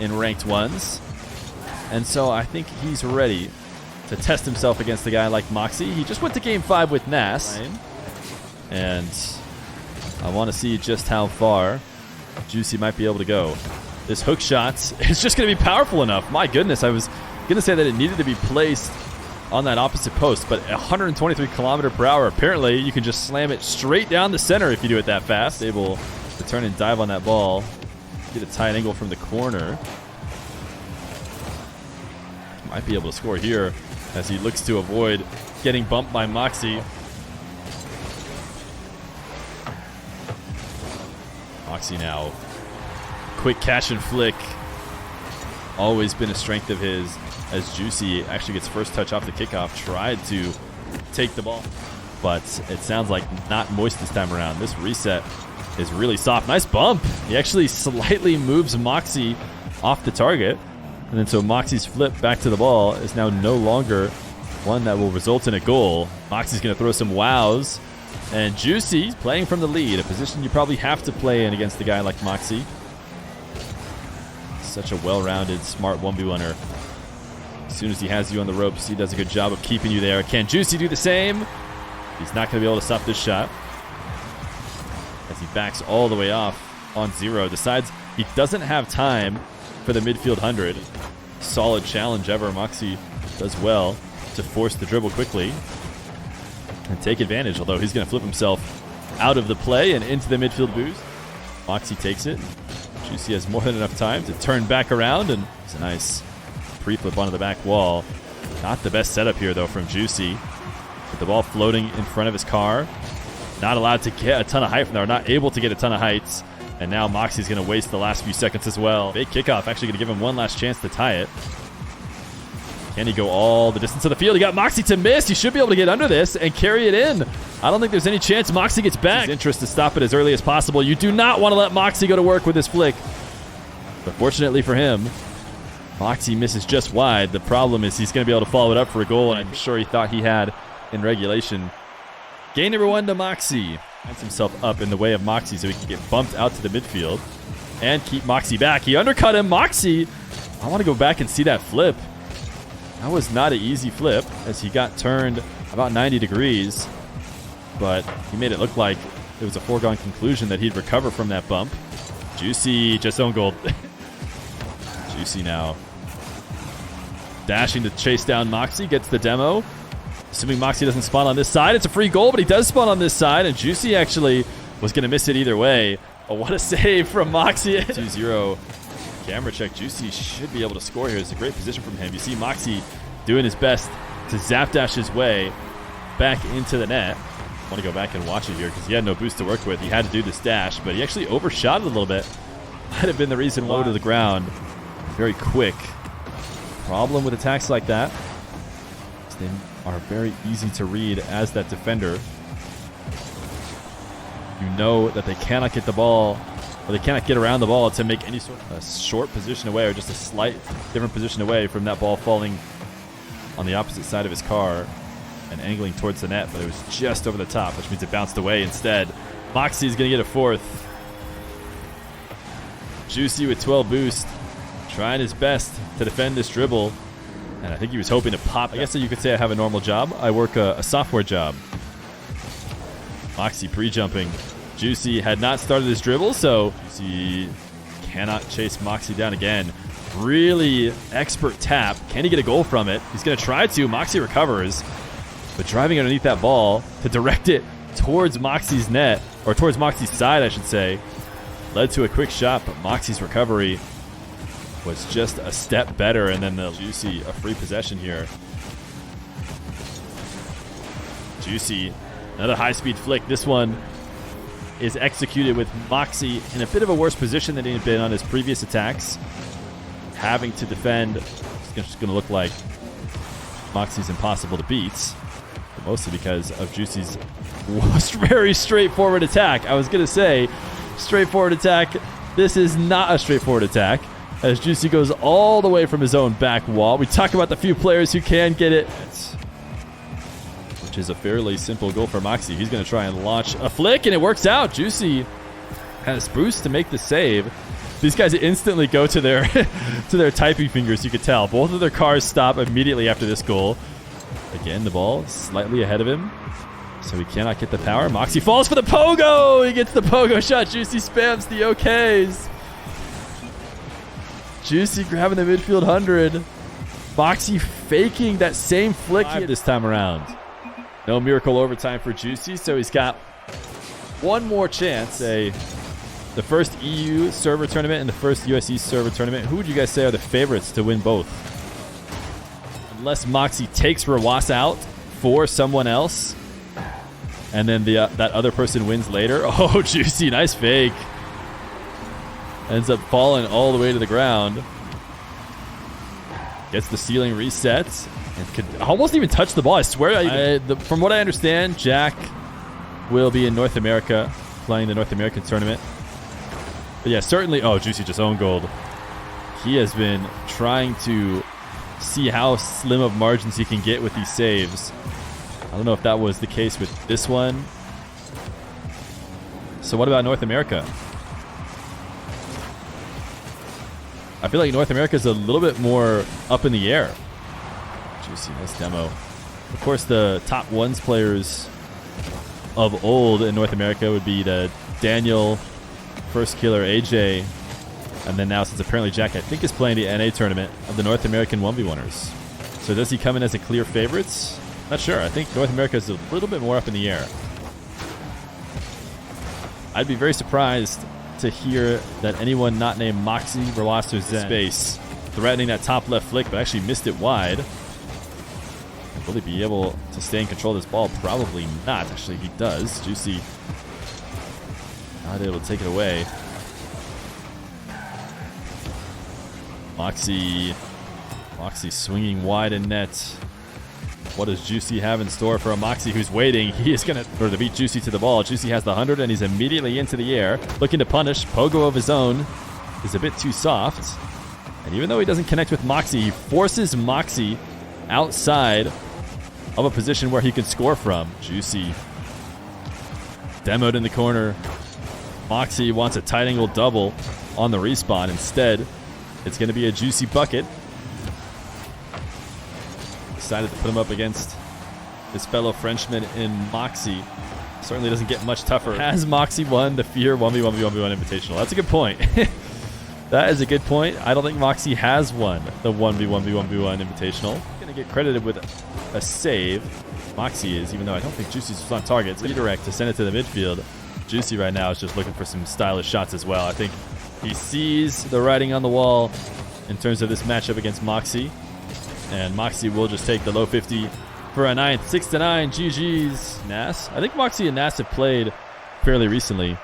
in ranked ones. And so I think he's ready to test himself against a guy like Mawkzy. He just went to game 5 with Nas. And I want to see just how far Juicy might be able to go. This hook shot is just going to be powerful enough. My goodness, I was going to say that it needed to be placed on that opposite post, but 123 km/h. Apparently, you can just slam it straight down the center if you do it that fast. Able to turn and dive on that ball. Get a tight angle from the corner. Might be able to score here as he looks to avoid getting bumped by Mawkzy. Mawkzy now. Quick catch and flick. Always been a strength of his, as Juicy actually gets first touch off the kickoff. Tried to take the ball, but it sounds like not moist this time around. This reset is really soft. Nice bump. He actually slightly moves Mawkzy off the target. And then so Mawkzy's flip back to the ball is now no longer one that will result in a goal. Mawkzy's going to throw some wows. And Juicy playing from the lead, a position you probably have to play in against a guy like Mawkzy. Such a well-rounded, smart 1v1er. As soon as he has you on the ropes, he does a good job of keeping you there. Can Juicy do the same? He's not going to be able to stop this shot. As he backs all the way off on 0. Decides he doesn't have time for the midfield 100. Solid challenge ever. Mawkzy does well to force the dribble quickly and take advantage, although he's going to flip himself out of the play and into the midfield boost. Mawkzy takes it. Juicy has more than enough time to turn back around, and it's a nice pre-flip onto the back wall. Not the best setup here, though, from Juicy. With the ball floating in front of his car. Not allowed to get a ton of height from there, not able to get a ton of heights. And now Mawkzy's going to waste the last few seconds as well. Big kickoff, actually going to give him one last chance to tie it. Can he go all the distance to the field? He got Mawkzy to miss. He should be able to get under this and carry it in. I don't think there's any chance Mawkzy gets back. His interest to stop it as early as possible. You do not want to let Mawkzy go to work with this flick. But fortunately for him, Mawkzy misses just wide. The problem is he's going to be able to follow it up for a goal, and I'm sure he thought he had in regulation. Gain number 1 to Mawkzy. Finds himself up in the way of Mawkzy so he can get bumped out to the midfield and keep Mawkzy back. He undercut him. Mawkzy, I want to go back and see that flip. That was not an easy flip as he got turned about 90 degrees, but he made it look like it was a foregone conclusion that he'd recover from that bump. Juicy just own goal. Juicy now dashing to chase down Mawkzy, gets the demo. Assuming Mawkzy doesn't spawn on this side. It's a free goal, but he does spawn on this side, and Juicy actually was going to miss it either way. Oh, what a save from Mawkzy. 2-0 camera check. Juicy should be able to score here. It's a great position from him. You see Mawkzy doing his best to zap dash his way back into the net. I want to go back and watch it here because he had no boost to work with. He had to do this dash, but he actually overshot it a little bit. Might have been the reason low to the ground. Very quick. Problem with attacks like that is they are very easy to read as that defender. You know that they cannot get the ball, or they cannot get around the ball to make any sort of a short position away or just a slight different position away from that ball falling on the opposite side of his car and angling towards the net, but it was just over the top, which means it bounced away instead. Mawkzy is going to get a 4th. Juicy with 12 boost, trying his best to defend this dribble. And I think he was hoping to pop. I guess that you could say I have a normal job. I work a software job. Mawkzy pre-jumping. Juicy had not started his dribble, so Juicy cannot chase Mawkzy down again. Really expert tap. Can he get a goal from it? He's going to try to. Mawkzy recovers. But driving underneath that ball to direct it towards Mawkzy's net, or towards Mawkzy's side, I should say, led to a quick shot, but Mawkzy's recovery was just a step better, and then the Juicy, a free possession here. Juicy, another high-speed flick. This one is executed with Mawkzy in a bit of a worse position than he had been on his previous attacks. Having to defend, it's just going to look like Mawkzy's impossible to beat, but mostly because of Juicy's very straightforward attack. I was going to say, straightforward attack. This is not a straightforward attack, as Juicy goes all the way from his own back wall. We talk about the few players who can get it, which is a fairly simple goal for Mawkzy. He's going to try and launch a flick, and it works out. Juicy has boost to make the save. These guys instantly go to their to their typing fingers, you could tell. Both of their cars stop immediately after this goal. Again, the ball slightly ahead of him, so he cannot get the power. Mawkzy falls for the pogo! He gets the pogo shot. Juicy spams the OKs. Juicy grabbing the midfield 100. Mawkzy faking that same flick this time around. No miracle overtime for Juicy, so he's got one more chance. The first EU server tournament and the first USE server tournament. Who would you guys say are the favorites to win both? Unless Mawkzy takes Rawas out for someone else, and then that other person wins later. Oh, Juicy, nice fake. Ends up falling all the way to the ground. Gets the ceiling reset. And could almost even touch the ball. I swear. From what I understand, Jack will be in North America, playing the North American tournament. But yeah, certainly. Oh, Juicy just owned gold. He has been trying to see how slim of margins he can get with these saves. I don't know if that was the case with this one. So what about North America? I feel like North America is a little bit more up in the air. Juicy, nice demo. Of course, the top ones players of old in North America would be the Daniel, First Killer, AJ, and then now, since apparently Jack, I think, is playing the NA tournament of the North American 1v1ers. So does he come in as a clear favorites? Not sure. I think North America is a little bit more up in the air. I'd be very surprised to hear that anyone not named Mawkzy, Rawas, or Zen space threatening that top left flick, but actually missed it wide. Will he be able to stay in control of this ball? Probably not. Actually, he does. Juicy not able to take it away. Mawkzy swinging wide in net. What does Juicy have in store for a Mawkzy who's waiting? He is going to beat Juicy to the ball. Juicy has the 100, and he's immediately into the air, looking to punish. Pogo of his own is a bit too soft. And even though he doesn't connect with Mawkzy, he forces Mawkzy outside of a position where he can score from. Juicy demoed in the corner. Mawkzy wants a tight angle double on the respawn. Instead, it's going to be a Juicy bucket. Decided to put him up against his fellow Frenchman in Mawkzy. Certainly doesn't get much tougher. Has Mawkzy won the Fear 1v1v1v1 Invitational? That's a good point. That is a good point. I don't think Mawkzy has won the 1v1v1v1 Invitational. Going to get credited with a save. Mawkzy is, even though I don't think Juicy's on target. It's redirect to send it to the midfield. Juicy right now is just looking for some stylish shots as well. I think he sees the writing on the wall in terms of this matchup against Mawkzy. And Mawkzy will just take the low 50 for a 9th. 6-9, GG's. Nas. I think Mawkzy and Nas have played fairly recently.